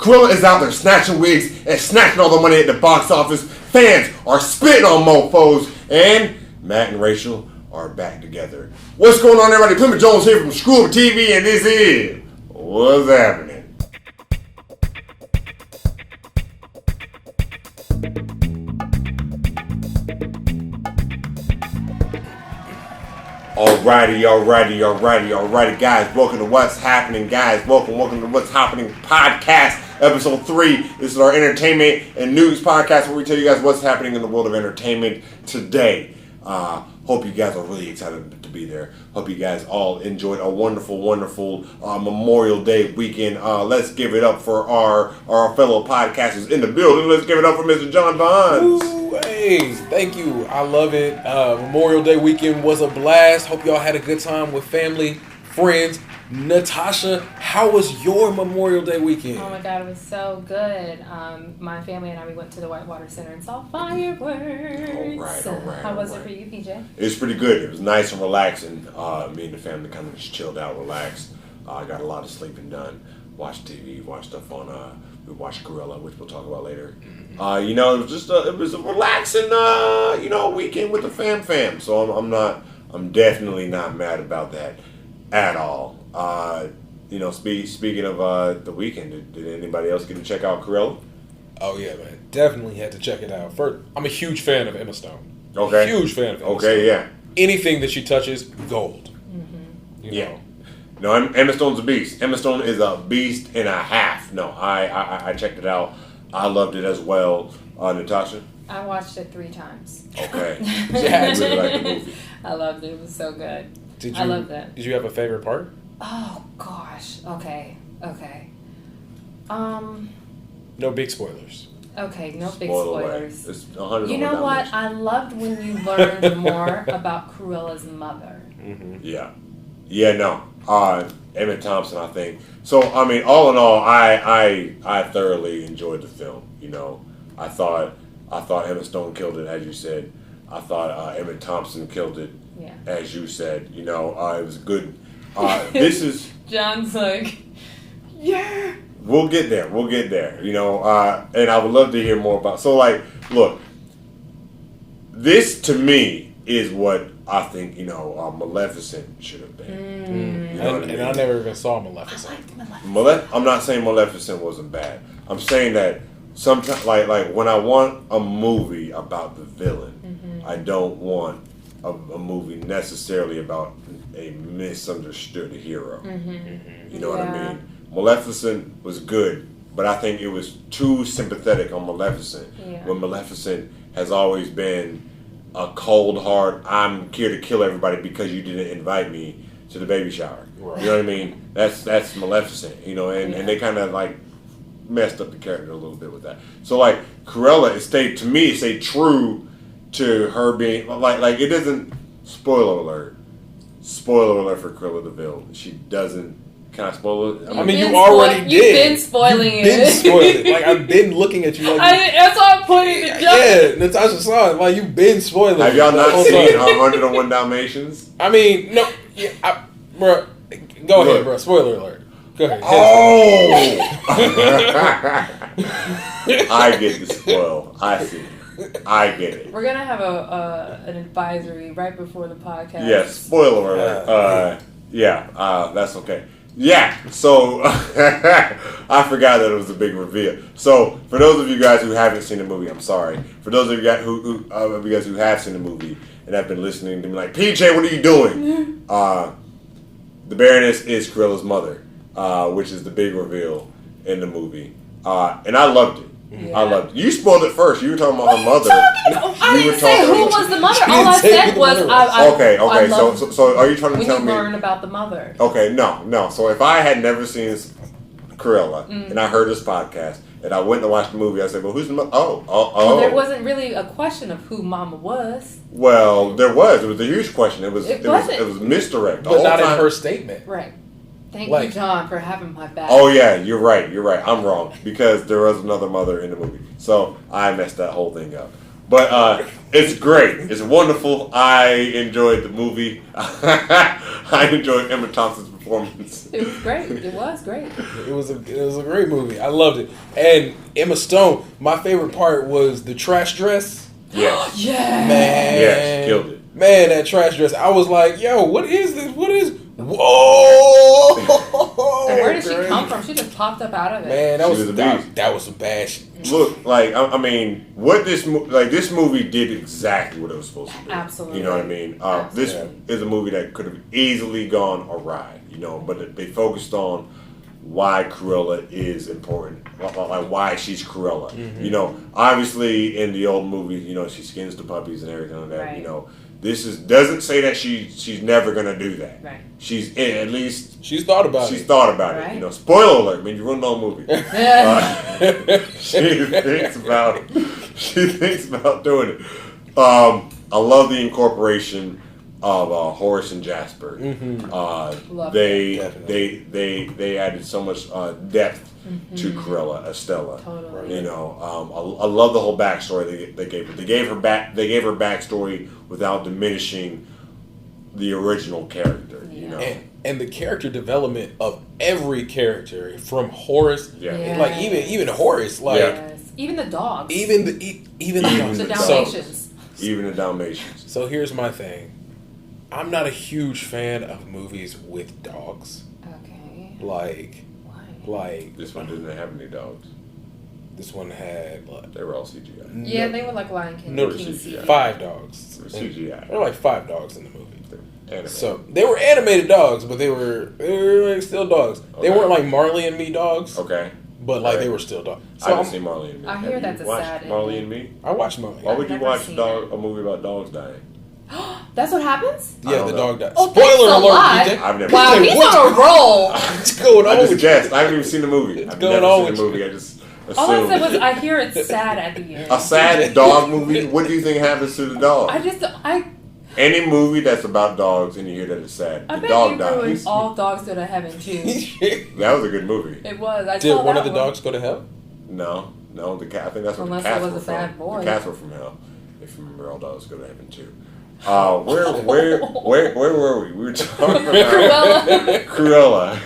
Cruella is out there snatching wigs and snatching all the money at the box office. Fans are spitting on mofos, and Matt and Rachel are back together. What's going on, everybody? Plymouth Jones here from ScrewUp TV, and this is What's Happening. Alrighty, guys. Welcome to What's Happening, guys. Welcome to What's Happening podcast, episode 3. This is our entertainment and news podcast where we tell you guys what's happening in the world of entertainment today. Hope you guys are really excited to be there. Hope you guys all enjoyed a wonderful Memorial Day weekend. Let's give it up for our fellow podcasters in the building. Let's give it up for Mr. John Bonds. Ooh, hey, thank you. I love it. Memorial Day weekend was a blast. Hope y'all had a good time with family, friends. Natasha, how was your Memorial Day weekend? Oh my God, it was so good. My family and I, we went to the Whitewater Center and saw fireworks. All right. How was it for you, PJ? It was pretty good. It was nice and relaxing. Me and the family kind of just chilled out, relaxed. I got a lot of sleeping done. Watched TV, watched stuff on. We watched Gorilla, which we'll talk about later. It was just it was a relaxing weekend with the fam. So I'm definitely not mad about that at all. Speaking of the weekend, did anybody else get to check out Corella? Oh yeah, man, definitely had to check it out. First, I'm a huge fan of Emma Stone. Okay, huge fan of Emma Stone. Okay, yeah. Anything that she touches, gold. Mm-hmm. You know. No, Emma Stone's a beast. Emma Stone is a beast and a half. No, I checked it out. I loved it as well. Natasha? I watched it 3 times. Okay. Yeah, I really like the movie. I loved it. It was so good. I loved it. Did you have a favorite part? Oh gosh. Okay. No big spoilers. Okay, no big spoilers. It's 100. You know what? I loved when you learned more about Cruella's mother. Mm-hmm. Yeah. No. Emma Thompson, I think. So I mean, all in all, I thoroughly enjoyed the film. I thought Emma Stone killed it, as you said. I thought Emma Thompson killed it, as you said. It was good. This is John's like, yeah. We'll get there. And I would love to hear more about. So, look, this to me is what I think Maleficent should have been. You know what I mean? And I never even saw Maleficent. I liked Maleficent. I'm not saying Maleficent wasn't bad. I'm saying that sometimes, like when I want a movie about the villain, I don't want a movie necessarily about a misunderstood hero. You know what I mean? Maleficent was good, but I think it was too sympathetic on Maleficent. When Maleficent has always been a cold heart, I'm here to kill everybody because you didn't invite me to the baby shower. Right. You know what I mean? That's Maleficent, and they kind of messed up the character a little bit with that. So Cruella, it stayed true to her being it doesn't. Spoiler alert for Cruella de Vil. She doesn't. Can I spoil it? I mean, you already did. You've been spoiling it. You've been spoiling it. I've been looking at you that's why I'm pointing the jump. Yeah, Natasha saw it. You've been spoiling it. Have y'all not seen 101 Dalmatians? I mean, no. Yeah, bro. Go ahead, bro. Spoiler alert. Go ahead. Oh! I get the spoil. I see. I get it. We're gonna have an advisory right before the podcast. Yes, spoiler alert. That's okay. Yeah, so I forgot that it was a big reveal. So for those of you guys who haven't seen the movie, I'm sorry. For those of you guys who have seen the movie and have been listening to me like, PJ, what are you doing? The Baroness is Cruella's mother, which is the big reveal in the movie, and I loved it. Yeah. I loved it. You spoiled it first. You were talking about her mother. I didn't say who was the mother. All I said was Okay. So are you trying to tell me? When you learn about the mother. Okay, no. So if I had never seen Cruella and I heard this podcast and I went to watch the movie, I said, "Well, who's the mother?" Oh. Well, there wasn't really a question of who Mama was. Well, there was. It was a huge question. It was misdirect. But not in her statement. Right. Thank you, John, for having my back. Oh, yeah, you're right. I'm wrong because there was another mother in the movie. So I messed that whole thing up. But it's great. It's wonderful. I enjoyed the movie. I enjoyed Emma Thompson's performance. It was great. It was great. It was a great movie. I loved it. And Emma Stone, my favorite part was the trash dress. Yes. Yeah. Man. Yes, killed it. Man, that trash dress. I was like, yo, what is this? What is... Whoa! And where did she come from? She just popped up out of it. Man, that She was was a beast. that was some bad shit. Look, like I mean, what this this movie did exactly what it was supposed to do. Absolutely. You know what I mean? This is a movie that could have easily gone awry, you know, but they focused on why Cruella is important, like why she's Cruella. Mm-hmm. You know, obviously in the old movie, you know, she skins the puppies and everything like that. Right. You know, this doesn't say that she's never gonna do that. Right. She's at least. She's thought about She's it. thought about it, Right. you know. Spoiler alert! I mean, you ruined the whole movie. She thinks about doing it. I love the incorporation of Horace and Jasper. Love They added so much depth to Cruella, Estella. Totally. You know, I love the whole backstory they gave her. They gave her backstory without diminishing the original character. You know. And the character development of every character from Horace, Yeah. like even Horace, like Yes. Even the dogs. even the dogs. the So, Dalmatians. Even the Dalmatians. so here's my thing. I'm not a huge fan of movies with dogs. Okay. Like Why? This one didn't have any dogs. This one had like, They were all CGI. Yeah, they were like Lion King. No, King CGI. 5 dogs. They were CGI. There were like 5 dogs in the movie. Animated. So they were animated dogs, but they were like still dogs. They Okay. weren't like Marley and Me dogs, Okay. but like Right. they were still dogs. I So haven't I'm- seen Marley and Me. I Have hear you that's a watched sad Marley ending. and Me? I watched Marley. Why would you never watch seen a movie about dogs dying? That's what happens? I Yeah, don't the know. dog died. Oh, thanks Spoiler a alert! lot. DJ. I've never Wow, seen he's it. on a roll. What's going on I just with guessed. I haven't even seen the movie. I've going never on seen with the you? movie. I just All I said assumed. was, I hear it's sad at the end. A sad dog movie? What do you think happens to the dog? Any movie that's about dogs and you hear that it's sad, I the bet dog you ruined dies. All Dogs Go to Heaven too. you? That was a good movie. It was. I Did saw one that of the dogs go to hell? No, the cat. I think that's what Unless the cats it was were a from. bad boy. The cats were from hell. If you remember, all dogs go to heaven too. Where were we? We were talking about Cruella.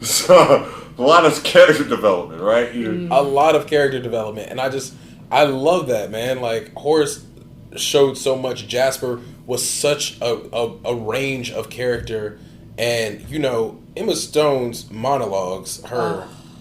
So a lot of character development, right? A lot of character development, and I love that, man. Like Horace showed so much. Jasper was such a range of character, and you know Emma Stone's monologues,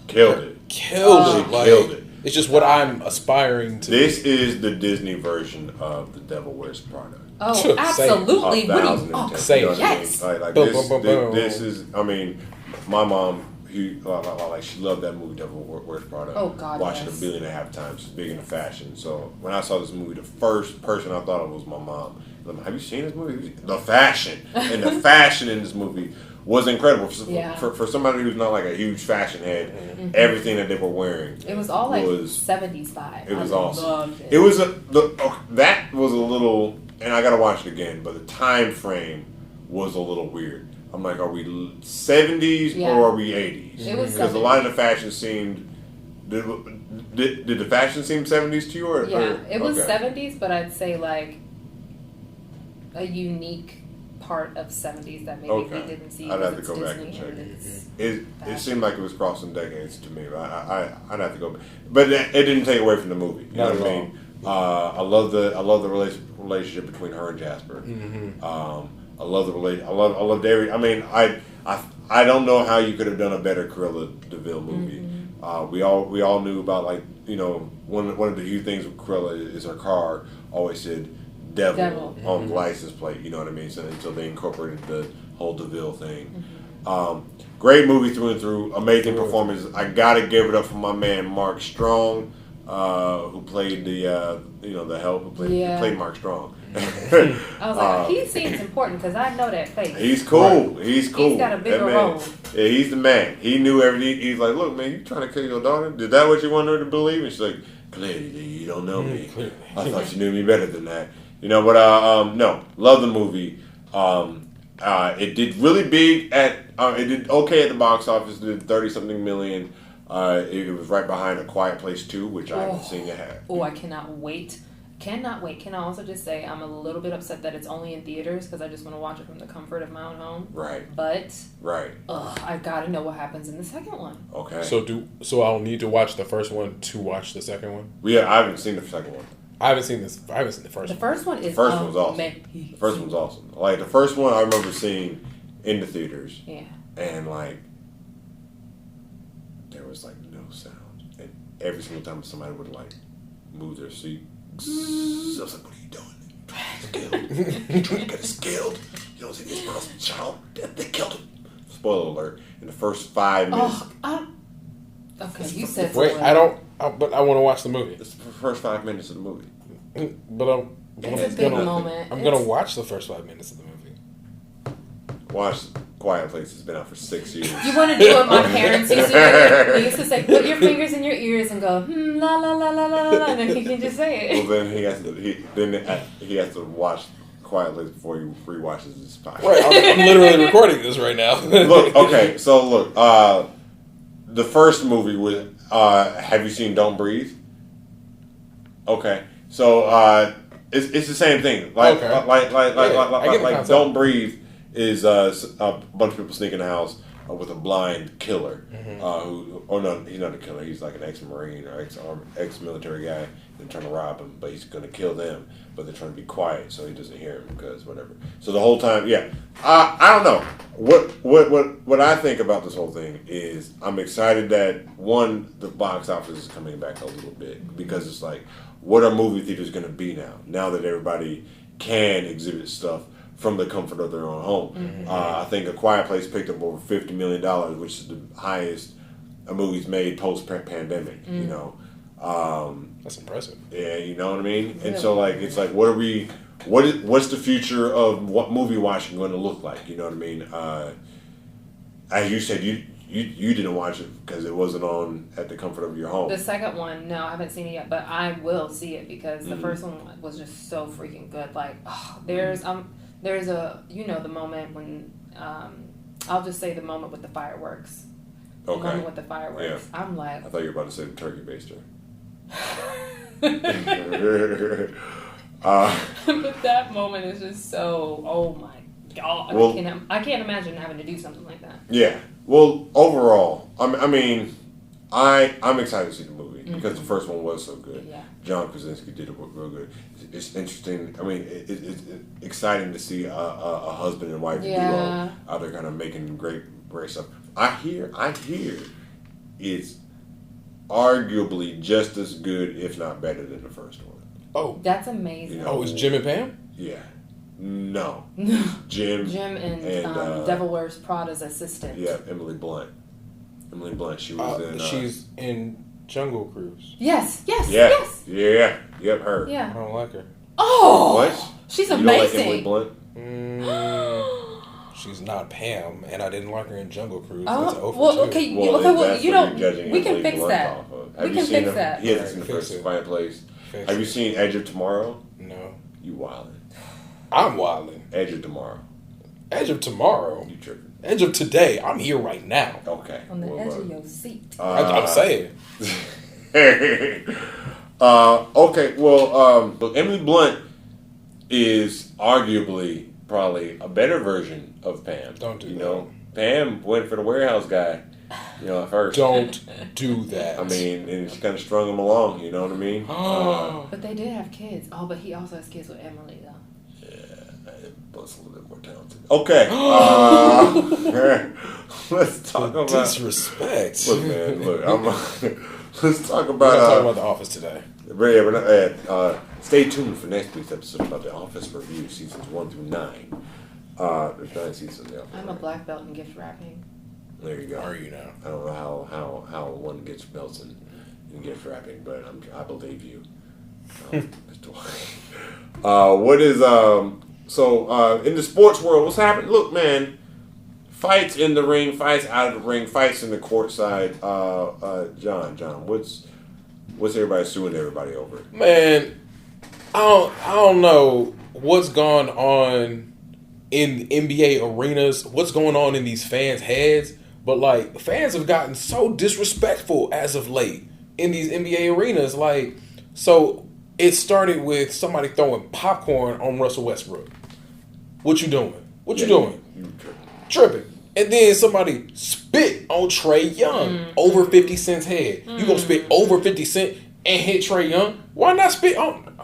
Killed it. killed it. Like, Killed it. It's just what I'm aspiring to. This is the Disney version of The Devil Wears Prada. Oh, Say it. absolutely. What do you? 1,010. Oh, Say You know it. what I mean? Yes. Like Boom, boom, boom, boom. this is. I mean, my mom. Like she loved that movie, Devil Wears Prada. Oh, God, Watched yes. it 1.5 billion times. She's big into fashion. So when I saw this movie, the first person I thought of was my mom. I'm like, have you seen this movie? The fashion and the fashion in this movie was incredible. Yeah. For somebody who's not like a huge fashion head, everything that they were wearing. It was all like was 70s vibe. It was I awesome. loved It was that was a little, and I gotta watch it again. But the time frame was a little weird. I'm like, are we 70s Yeah. or are we 80s? It was Because a lot of the fashion seemed. Did the fashion seem 70s to you? Or, Yeah, it was okay. 70s, but I'd say like a unique part of 70s that maybe Okay. we didn't see. I'd have to because go it's back and Disney check and it's It fashion. seemed like it was crossing decades to me. But I'd have to go back. But it didn't take away from the movie. You know Not what I at mean? I love the relationship between her and Jasper. I love the relation. I love David. I mean, I don't know how you could have done a better Cruella DeVille movie. We all knew about, like, you know, one of the few things with Cruella is her car always said devil on the license plate. You know what I mean? So until they incorporated the whole DeVille thing. Great movie through and through. Amazing performance. I gotta give it up for my man Mark Strong, who played the help. Who played Mark Strong. I was like, he seems important because I know that face. He's cool. He's cool. He's got a bigger That man, role. Yeah, he's the man. He knew everything. He's like, look, man, you trying to kill your daughter? Did that what you want her to believe? And she's like, clearly, you don't know me. I thought you knew me better than that. You know, but no, love the movie. It did really big at. It did okay at the box office. It did 30-something million. It was right behind A Quiet Place 2, which I haven't seen yet. Oh, I cannot wait. Cannot wait. Can I also just say I'm a little bit upset that it's only in theaters because I just want to watch it from the comfort of my own home. Right. But Right. I gotta know what happens in the second one. Okay. So I'll need to watch the first one to watch the second one. Yeah, I haven't seen the second one. I haven't seen the first one. The first one is The first one's awesome. The first one's awesome. Like the first one, I remember seeing in the theaters. Yeah. And like, there was like no sound, and every single time somebody would like move their seat, I was like, "What are you doing? You trying to get us killed? You don't see this girl's child? They killed him." Spoiler alert! In the first 5 minutes. Okay, you said. Wait, but I want to watch the movie. It's the first 5 minutes of the movie. But it's a big moment. I'm gonna watch the first 5 minutes of the movie. Watch Quiet Place. It's been out for 6 years. You want to do what my parents used to do? They used to say, "Put your fingers in your ears and go la la la la la la," and then he can just say it. Well, then he has to watch Quiet Place before he rewatches this podcast. Right, I'm literally recording this right now. Look, the first movie was. Have you seen Don't Breathe? Okay, so it's the same thing. Like Don't Breathe is a bunch of people sneak in the house with a blind killer. He's not a killer. He's like an ex-marine or ex-military guy. They're trying to rob him, but he's going to kill them. But they're trying to be quiet so he doesn't hear him because whatever. So the whole time, I don't know what I think about this whole thing is I'm excited that the box office is coming back a little bit because it's like, what are movie theaters going to be now that everybody can exhibit stuff from the comfort of their own home. I think A Quiet Place picked up over $50 million, which is the highest a movie's made post-pandemic, you know. That's impressive. Yeah, you know what I mean? And so, like, it's like, what's the future of what movie watching going to look like? You know what I mean? As you said, you didn't watch it because it wasn't on at the comfort of your home. The second one, no, I haven't seen it yet, but I will see it because the first one was just so freaking good. Like, there's a, the moment when, I'll just say the moment with the fireworks. Okay. The moment with the fireworks. Yeah. I'm like... I thought you were about to say the turkey baster. But that moment is just so, oh my God. Well, I can't imagine having to do something like that. Yeah. Well, overall, I'm excited to see the movie because the first one was so good. Yeah. John Krasinski did it real good. It's interesting. I mean, it's exciting to see a husband and wife duo out there kind of making great stuff. I hear it's arguably just as good, if not better, than the first one. Oh, that's amazing. It's Jim and Pam? Yeah. No. Jim and Devil Wears Prada's assistant. Yeah, Emily Blunt. She was in... she's in Jungle Cruise. Yes. Yeah. Yep, her. Yeah. I don't like her. Oh! What? She's you amazing. Don't like Emily Blunt? She's not Pam, and I didn't like her in Jungle Cruise. Oh, That's over well, too. okay, you don't... We can fix that. Have you seen that? He hasn't seen the first Quiet Place. Have you seen Edge of Tomorrow? No. You wildin'. I'm wildin'. Edge of Tomorrow. Edge of Tomorrow? You tripping. Edge of today. I'm here right now. Okay. On the edge of your seat. I'm saying. Okay, well, look, Emily Blunt is arguably probably a better version of Pam. Don't do that. Know, Pam went for the warehouse guy, at first. Don't do that. I mean, and she kind of strung him along, you know what I mean? But they did have kids. Oh, but he also has kids with Emily, though. Yeah, Blunt's a little bit more talented. Okay. Let's talk about... disrespect. Look, man, let's talk about... We're not talking about The Office today. We're not, stay tuned for next week's episode about The Office review, seasons 1 through 9. There's 9 seasons of The Office. I'm a black belt in gift wrapping. There you go. Are you now? I don't know how one gets belts in gift wrapping, but I believe you. Mr. White. What is in the sports world, what's happening? Look, man, fights in the ring, fights out of the ring, fights in the courtside. John, what's everybody suing everybody over? Man, I don't know what's going on in NBA arenas, what's going on in these fans' heads, but like fans have gotten so disrespectful as of late in these NBA arenas. Like, so it started with somebody throwing popcorn on Russell Westbrook. What you doing? What you doing? You Tripping. And then somebody spit on Trae Young over 50 Cent's head. You gonna spit over 50 Cent and hit Trae Young? Why not spit on?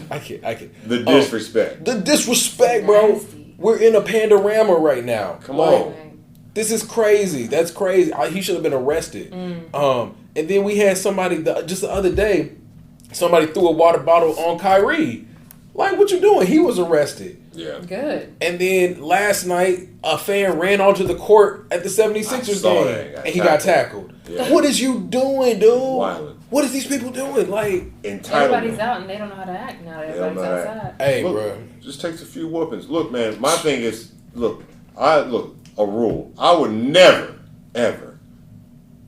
I can't. The disrespect. The disrespect, bro. We're in a Pandorama right now. Come on. This is crazy. That's crazy. He should have been arrested. And then we had somebody just the other day. Somebody threw a water bottle on Kyrie. Like, what you doing? He was arrested. Yeah. Good. And then last night, a fan ran onto the court at the 76ers game, and he got tackled. Yeah. What is you doing, dude? Wild. What is these people doing? Like, everybody's out and they don't know how to act now. Everybody's outside. Hey, look, bro. Just takes a few whoopings. Look, man, my thing is, a rule. I would never, ever,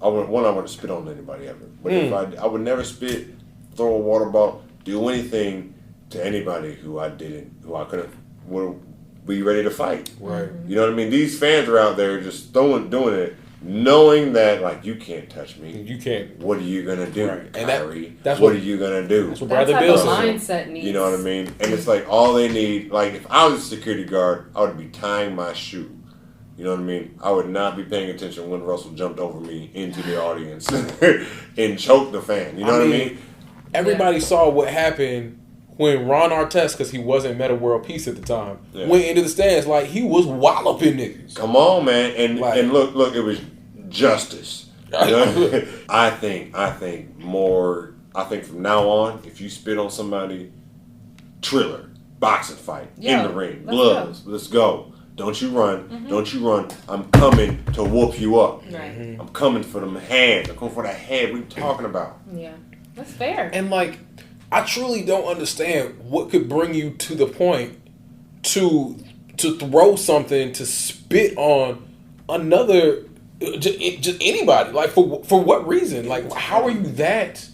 I wouldn't spit on anybody ever. But if I would never spit, throw a water bottle, do anything to anybody who I couldn't, would be ready to fight. Right. You know what I mean? These fans are out there just doing it, knowing that, like, you can't touch me. You can't. What are you gonna do, right. Kyrie? That's what are you gonna do? That's what Bradley Beal said. Mindset needs. You know what I mean? And it's like all they need. Like, if I was a security guard, I would be tying my shoe. You know what I mean? I would not be paying attention when Russell jumped over me into the audience and choked the fan. You know what I mean? Everybody saw what happened when Ron Artest, because he wasn't Meta World Peace at the time, went into the stands. Like, he was walloping niggas. Come on, man. And look, it was justice. You know? I think from now on, if you spit on somebody, Triller, boxing fight, in the ring, gloves, let's go. Don't you run. Mm-hmm. Don't you run. I'm coming to whoop you up. Right. I'm coming for them hands. I'm coming for that head. What are you talking about? Yeah. That's fair. And, like, I truly don't understand what could bring you to the point to throw something, to spit on another, just anybody. Like, for what reason? Like, how are you that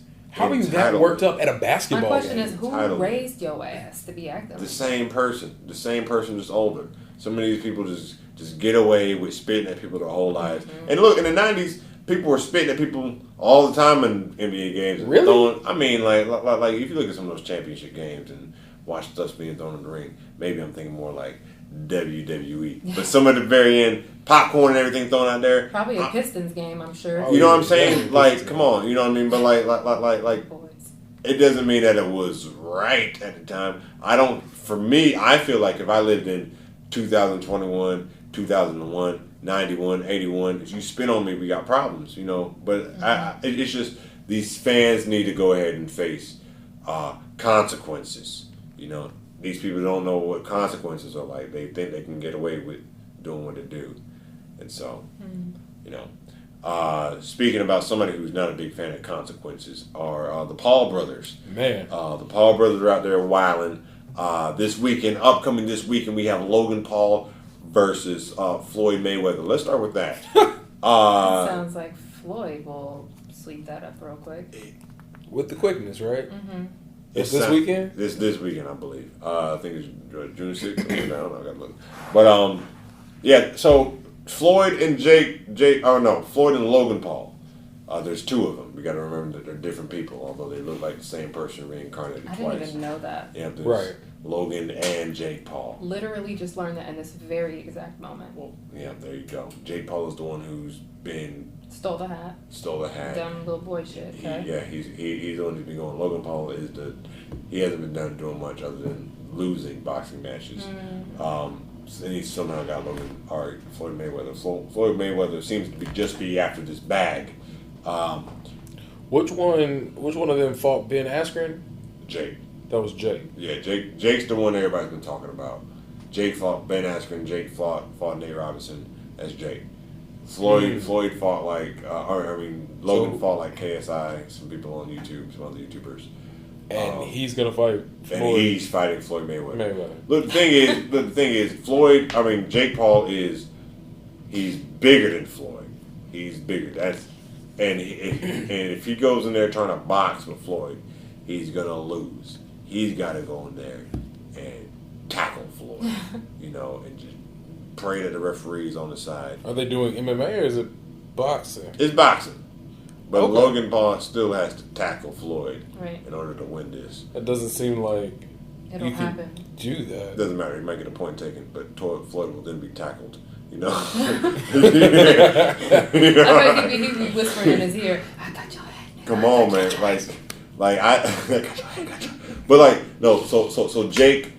worked up at a basketball game? My question is, who raised your ass to be acting? The same person, just older. Some of these people just get away with spitting at people their whole lives. Mm-hmm. And look, in the 90s, people were spitting at people all the time in NBA games. Really? Like if you look at some of those championship games and watch stuff being thrown in the ring, maybe I'm thinking more like WWE. But some at the very end, popcorn and everything thrown out there. Probably a Pistons game, I'm sure. You know what I'm saying? Like, come on. You know what I mean? But like it doesn't mean that it was right at the time. For me, I feel like if I lived in 2021, 2001, 91, 81, if you spit on me, we got problems, you know. But it's just these fans need to go ahead and face consequences. You know, these people don't know what consequences are like. They think they can get away with doing what they do. And so, you know, speaking about somebody who's not a big fan of consequences are the Paul brothers. Man. The Paul brothers are out there wilding. Upcoming this weekend, we have Logan Paul versus Floyd Mayweather. Let's start with that. Sounds like Floyd will sweep that up real quick. With the quickness, right? Mm-hmm. It's this weekend? This weekend, I believe. I think it's June 6th. I don't know. I gotta look. But, yeah, so Floyd and Floyd and Logan Paul. There's two of them. We got to remember that they're different people, although they look like the same person reincarnated twice. I didn't even know that. Yeah, right. Logan and Jake Paul. Literally just learned that in this very exact moment. Well, yeah, there you go. Jake Paul is the one who's been... Stole the hat. Dumb little boy shit, okay? He's the one who's been going. Logan Paul he hasn't been done doing much other than losing boxing matches. And he somehow got Floyd Mayweather. Floyd Mayweather seems to just be after this bag. Which one of them fought Ben Askren? Jake. That was Jake. Yeah, Jake's the one everybody's been talking about. Jake fought Ben Askren. Jake fought Nate Robinson. That's Jake. Floyd fought Logan fought like KSI, some people on YouTube, some other YouTubers. And he's gonna fight Floyd. And he's fighting Floyd Mayweather. Look, the thing is, Jake Paul he's bigger than Floyd. He's bigger. And if he goes in there trying to box with Floyd, he's gonna lose. He's got to go in there and tackle Floyd, you know, and just pray that the referee's on the side. Are they doing MMA or is it boxing? It's boxing. But Okay. Logan Paul still has to tackle Floyd Right. in order to win this. It doesn't seem like It'll you can happen. do It that. doesn't matter. He might get a point taken, but Floyd will then be tackled. You know? I bet he'd be whispering in his ear, I got your head. Come on, man. Like I but like, no, so Jake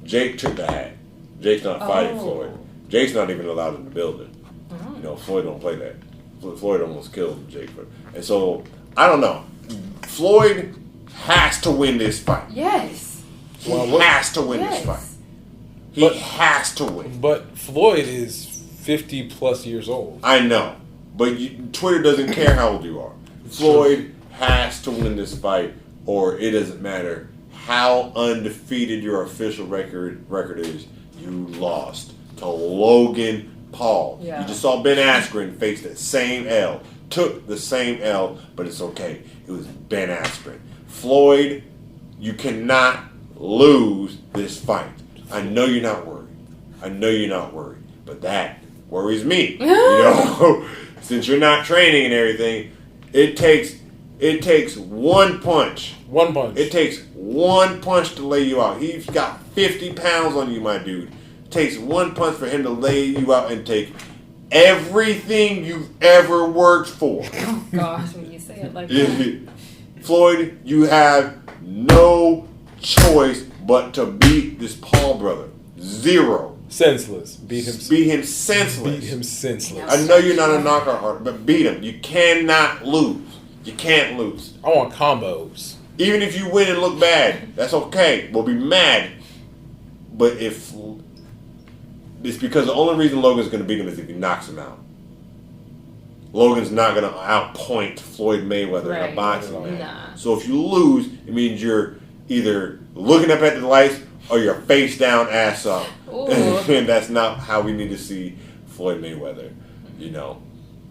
took the hat. Jake's not fighting Floyd. Jake's not even allowed in the building. You know, Floyd don't play that. Floyd almost killed Jake. And so, I don't know. Floyd has to win this fight. Yes. He has to win this fight. He has to win. But Floyd is 50 plus years old. I know. But Twitter doesn't care how old you are. Floyd has to win this fight, or it doesn't matter how undefeated your official record is. You lost to Logan Paul. Yeah. You just saw Ben Askren face that same L. Took the same L, but it's okay. It was Ben Askren. Floyd, you cannot lose this fight. I know you're not worried. But that worries me. You know, since you're not training and everything, it takes one punch. One punch. It takes one punch to lay you out. He's got 50 pounds on you, my dude. It takes one punch for him to lay you out and take everything you've ever worked for. Oh, gosh, when you say it like that. Floyd, you have no choice but to beat this Paul brother. Zero. Senseless. Beat him senseless. Beat him senseless. I know you're not a knockout artist, but beat him. You cannot lose. You can't lose. I want combos. Even if you win and look bad, that's okay. We'll be mad. But if it's because the only reason Logan's going to beat him is if he knocks him out. Logan's not going to outpoint Floyd Mayweather in a boxing match. Nah. So if you lose, it means you're either looking up at the lights or you're face down, ass up. And that's not how we need to see Floyd Mayweather. You know,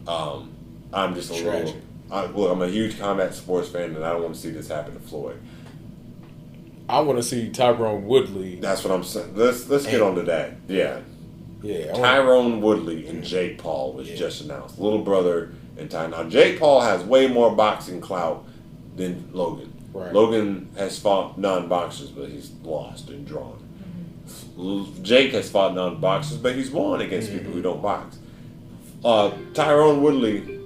I'm just a Tragic. little. I'm a huge combat sports fan, and I don't want to see this happen to Floyd. I want to see Tyrone Woodley. That's what I'm saying. Let's get on to that. Yeah. Yeah. Tyrone Woodley and Jake Paul was just announced. Little brother and Ty. Now, Jake Paul has way more boxing clout than Logan. Right. Logan has fought non-boxers, but he's lost and drawn. Jake has fought non-boxers, but he's won against people who don't box. Tyrone Woodley...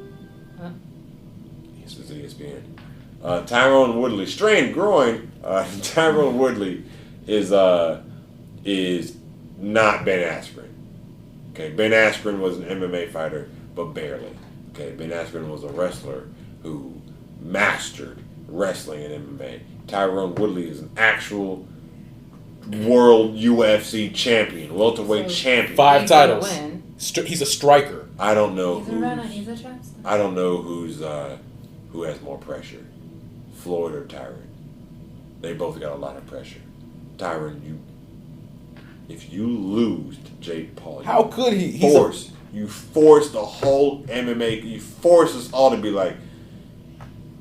This is ESPN. Tyrone Woodley, strained groin. Tyrone Woodley is not Ben Askren. Okay, Ben Askren was an MMA fighter, but barely. Okay, Ben Askren was a wrestler who mastered wrestling and MMA. Tyrone Woodley is an actual world UFC champion, welterweight champion. 5 He's gonna titles. win. He's a striker. I don't know He's a champion. I don't know who has more pressure, Floyd or Tyron. They both got a lot of pressure. Tyron, if you lose to Jake Paul, How could he? You force the whole MMA. You force us all to be like,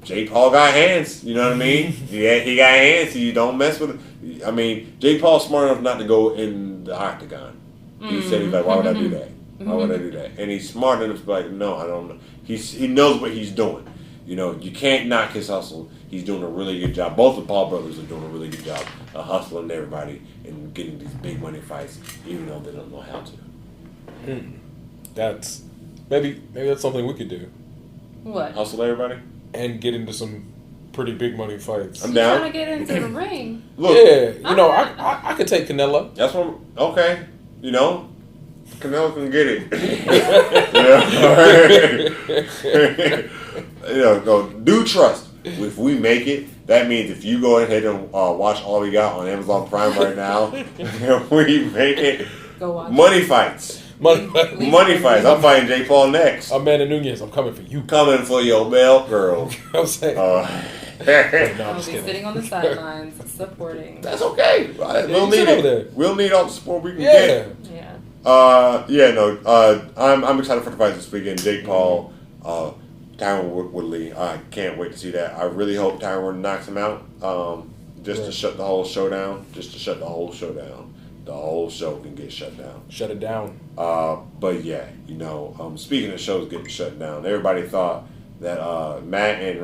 Jake Paul got hands. You know what I mean? Yeah, he got hands. So you don't mess with him. I mean, Jake Paul's smart enough not to go in the octagon. He said he's like, why would I do that? Why would I do that? And he's smart enough to be like, no, I don't know. He knows what he's doing. You know, you can't knock his hustle. He's doing a really good job. Both the Paul brothers are doing a really good job of hustling everybody and getting these big money fights, even though they don't know how to. That's maybe that's something we could do. What? Hustle everybody? And get into some pretty big money fights. I'm You're down. trying to get into the ring. Look, Yeah, you know, I could take Canelo. that's what. Okay, you know, Canelo can get it. Go do trust. If we make it, that means if you go ahead and watch all we got on Amazon Prime right now, if we make it, Go watch. money fights. Money Fights. I'm fighting Jake Paul next. Amanda Nunez, I'm coming for you. Coming for your bell girl. I'm saying. No, No, I'm I'll just be kidding. sitting on the sidelines supporting. that's okay. We'll you need sit over it. there. We'll need all the support we can Yeah. get. Yeah. I'm excited for the fights this weekend. Jake Paul, Tyron Woodley. I can't wait to see that. I really hope Tyron knocks him out. To shut the whole show down. The whole show can get shut down. Shut it down. But yeah, speaking of shows getting shut down, everybody thought that Matt and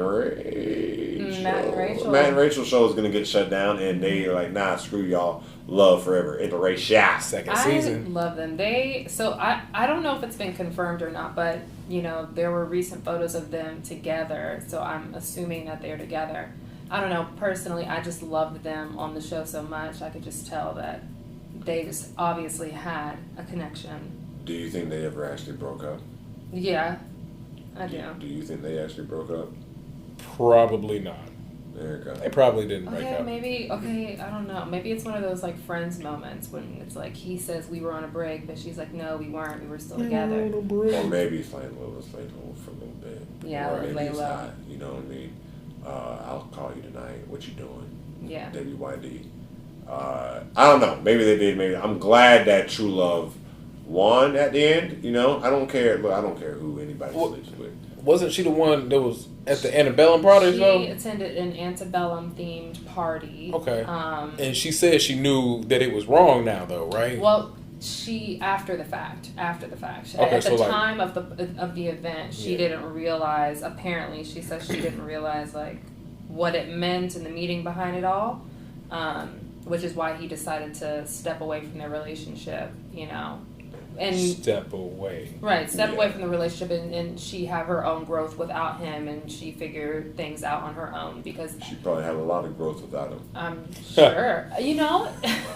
Rachel show is gonna get shut down, and they are like, nah, screw y'all, love forever, interracial. Second season. I love them. I don't know if it's been confirmed or not, but you know there were recent photos of them together, so I'm assuming that they're together. I don't know, personally, I just loved them on the show so much. I could just tell that they just obviously had a connection. Do you think they ever actually broke up? Yeah, I do. Do you think they actually broke up? Probably not. There you go. They probably didn't break up. Okay, I don't know. Maybe it's one of those like Friends moments when it's like he says we were on a break, but she's like, no, we weren't. We were still together. Or maybe it's like, well, let's lay low for a little bit. Yeah, or maybe lay it's low. not, you know what I mean? I'll call you tonight. What you doing? Yeah. WYD. I don't know. Maybe they did. Maybe I'm glad that True Love won at the end. You know, I don't care. Look, I don't care who anybody sleeps with. Wasn't she the one that was at the Antebellum party? She though? attended an Antebellum themed party. Okay. And she said she knew that it was wrong now, though, right? Well, she after the fact. Okay, At so the like, time of the event, she didn't realize. Apparently, she says she didn't realize like what it meant and the meaning behind it all, which is why he decided to step away from their relationship. You know, and step away. Right, step away from the relationship, and she had her own growth without him, and she figured things out on her own because She probably had a lot of growth without him. I'm sure, you know,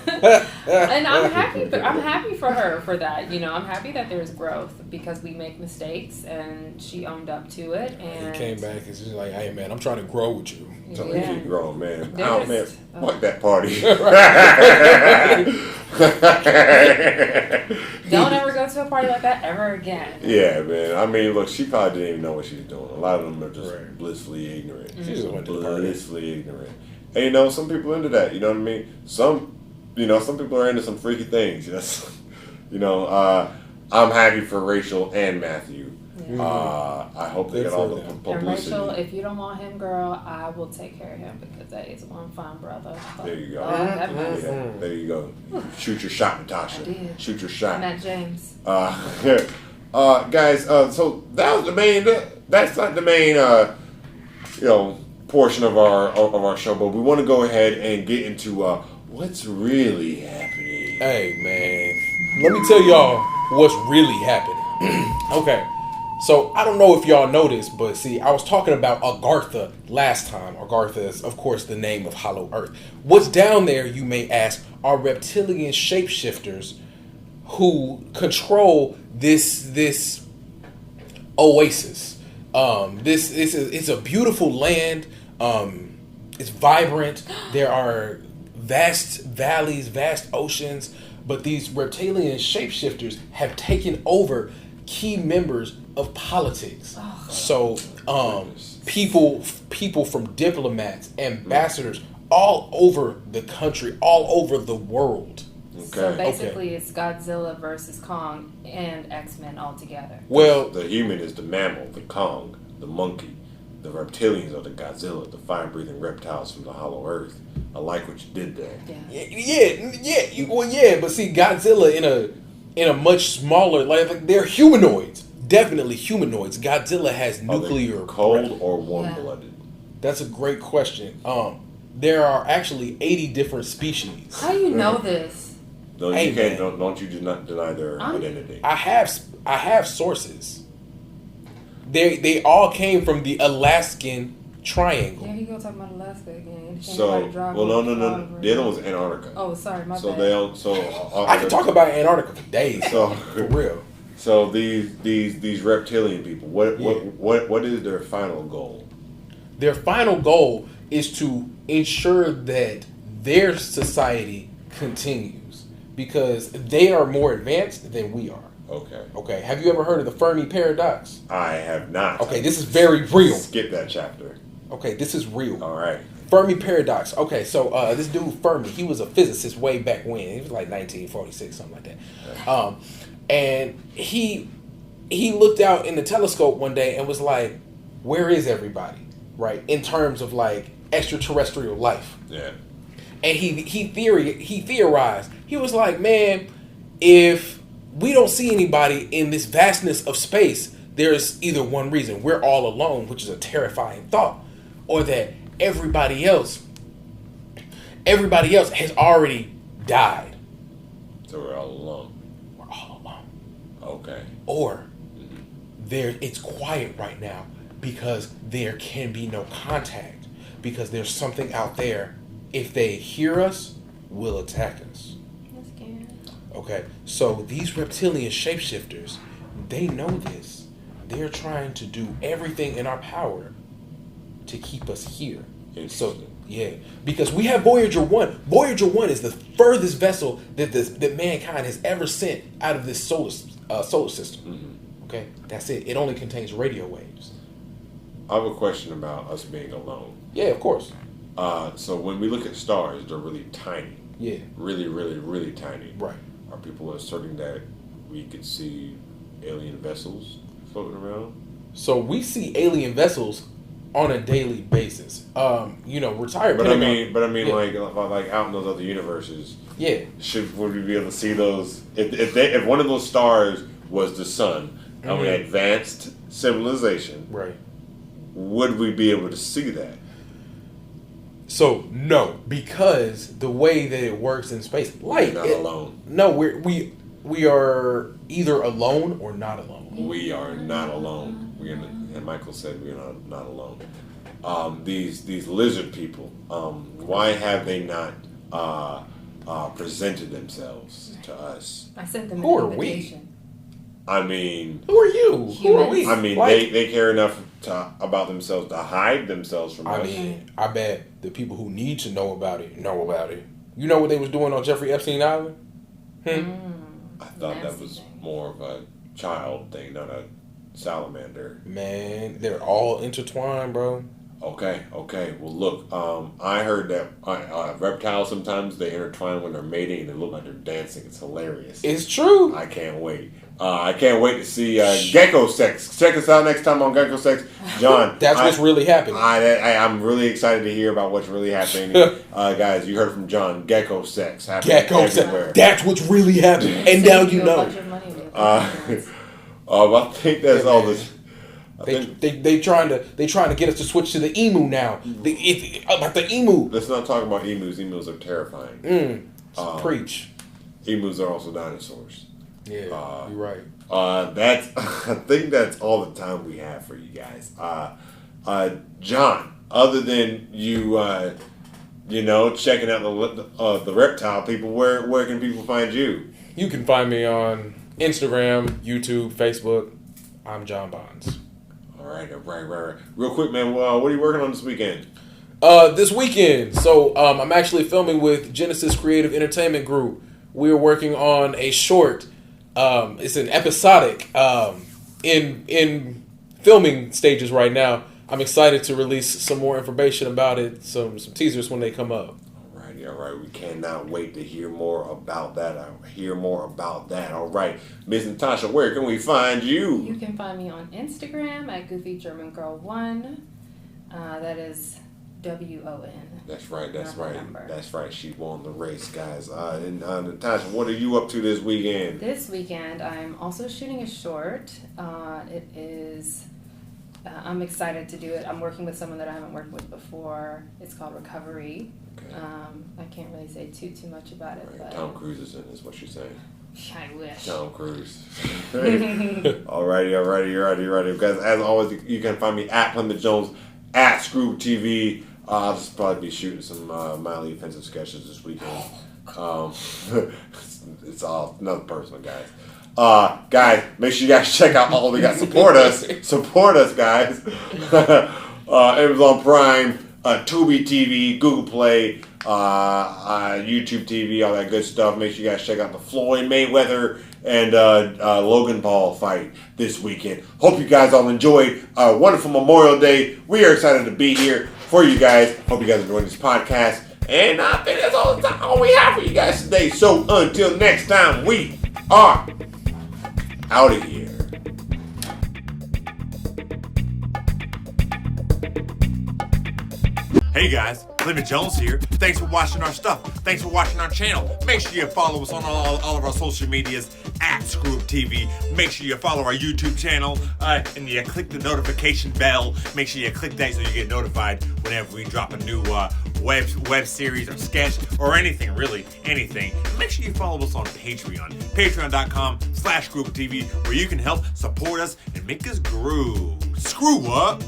and I'm happy for her for that. You know, I'm happy that there's growth because we make mistakes, and she owned up to it. And he came back and she's like, "Hey, man, I'm trying to grow with you." So we keep growing, man. There's- Man, fuck that party. Don't ever go to a party like that ever again. Yeah, man. I mean, look, she probably didn't even know what she was doing. A lot of them are just Right. blissfully ignorant. She just went to the party. Blissfully ignorant. And you know, some people are into that. You know what I mean? Some people are into some freaky things. Yes. You know, I'm happy for Rachel and Matthew. Yeah. I hope they Good get all for the them. publicity. And Rachel, if you don't want him, girl, I will take care of him because that is one fine brother. There you go. Lord have mercy. Yeah, there you go. Shoot your shot, Natasha. I did. Shoot your shot. Matt James. Guys, so that was the main. That's not the main, portion of our show. But we want to go ahead and get into what's really happening. Hey, man, let me tell y'all what's really happening. Okay. So, I don't know if y'all noticed, but see, I was talking about Agartha last time. Agartha is, of course, the name of Hollow Earth. What's down there, you may ask, are reptilian shapeshifters who control this oasis. It's a beautiful land. It's vibrant. There are vast valleys, vast oceans, but these reptilian shapeshifters have taken over key members of politics. So people from diplomats, ambassadors all over the country, all over the world. So basically it's Godzilla versus Kong and X-Men all together. Well, the human is the mammal, the Kong, the monkey. The reptilians are the Godzilla, the fire-breathing reptiles from the Hollow Earth. I like what you did there. Yeah. But see, Godzilla in a much smaller, like they're humanoids, definitely humanoids. Godzilla has nuclear. Cold or warm-blooded? That's a great question. There are actually 80 different species. How do you know this? No, you can't. Don't you do not deny their identity. I have sources. They all came from the Alaskan Triangle. Yeah, he gonna talk about Alaska again. So, well, no. The other one's Antarctica. Oh, sorry, my so bad. they don't. So I can talk about Antarctica for days. So for real. So these reptilian people, what is their final goal? Their final goal is to ensure that their society continues because they are more advanced than we are. Okay. Have you ever heard of the Fermi Paradox? I have not. Okay, this is very real. Skip that chapter. Okay, this is real. All right. Fermi Paradox. Okay, so this dude Fermi, he was a physicist way back when. He was like 1946, something like that. And he looked out in the telescope one day and was like, "Where is everybody?" Right, in terms of like extraterrestrial life. Yeah. And he theorized. He was like, "Man, if we don't see anybody in this vastness of space, there's either one reason: we're all alone, which is a terrifying thought, or that everybody else has already died. So we're all alone. We're all alone. Okay. Or it's quiet right now because there can be no contact, because there's something out there. If they hear us, will attack us. That's scary. Okay, so these reptilian shapeshifters, they know this. They're trying to do everything in our power to keep us here. So yeah, because we have Voyager 1. Voyager 1 is the furthest vessel that mankind has ever sent out of this solar system. Mm-hmm. Okay, that's it. It only contains radio waves. I have a question about us being alone. Yeah, of course. So when we look at stars, they're really tiny. Yeah. Really, really, really tiny. Right. Are people asserting that we could see alien vessels floating around? So we see alien vessels on a daily basis. Retired. But I mean, yeah. like out in those other universes. Yeah. Would we be able to see those? If one of those stars was the sun, and we had advanced civilization, right? Would we be able to see that? So no, because the way that it works in space, we're not alone. No, we are either alone or not alone. We are not alone. And Michael said we are not alone. These lizard people, why have they not presented themselves to us? I sent them Who an are we? invitation. I mean, who are you? Who are we? I mean, they care enough about themselves to hide themselves from us. I mean, I bet the people who need to know about it know about it. You know what they was doing on Jeffrey Epstein Island? I thought that was more of a child thing, not a salamander. Man, they're all intertwined, bro. Okay. Well, look, I heard that reptiles sometimes they intertwine when they're mating and they look like they're dancing. It's hilarious. It's true. I can't wait. I can't wait to see Gecko Sex. Check us out next time on Gecko Sex. John. That's what's really happening. I'm really excited to hear about what's really happening. Guys, you heard from John. Gecko Sex. Gecko Sex. That's what's really happening. And now you know. I think that's all this. They trying to get us to switch to the emu now. About the emu. Let's not talk about emus. Emus are terrifying. Preach. Emus are also dinosaurs. Yeah, you're right. I think that's all the time we have for you guys. John, other than you, checking out the reptile people, where can people find you? You can find me on Instagram, YouTube, Facebook. I'm John Bonds. All right. Real quick, man. What are you working on this weekend? This weekend, so I'm actually filming with Genesis Creative Entertainment Group. We're working on a short. It's an episodic in filming stages right now. I'm excited to release some more information about it, some teasers when they come up. All right. We cannot wait to hear more about that. All right. Miss Natasha, where can we find you? You can find me on Instagram at GoofyGermanGirl1. That is WON. That's right. She won the race, guys. And Natasha, what are you up to this weekend? This weekend, I'm also shooting a short. It is. I'm excited to do it. I'm working with someone that I haven't worked with before. It's called Recovery. Okay. I can't really say too much about it. Right. But Tom Cruise is in, is what you're saying. I wish. Tom Cruise. Alrighty. Guys, as always, you can find me at Plymouth Jones, at ScrewUp TV. I'll just probably be shooting some mildly offensive sketches this weekend. It's all another personal, guys. Guys, make sure you guys check out all we got. Support us, guys. Amazon Prime, Tubi TV, Google Play, YouTube TV, all that good stuff. Make sure you guys check out the Floyd Mayweather and Logan Paul fight this weekend. Hope you guys all enjoyed a wonderful Memorial Day. We are excited to be here for you guys. Hope you guys enjoyed this podcast. And I think that's all we have for you guys today. So until next time, we are out of here. Hey guys, Lemon Jones here. Thanks for watching our stuff. Thanks for watching our channel. Make sure you follow us on all of our social medias at ScrewUp TV. Make sure you follow our YouTube channel and you click the notification bell. Make sure you click that so you get notified whenever we drop a new web series or sketch or anything, really, anything. Make sure you follow us on Patreon. Patreon.com/ScrewUpTV, where you can help support us and make us grow. Screw up!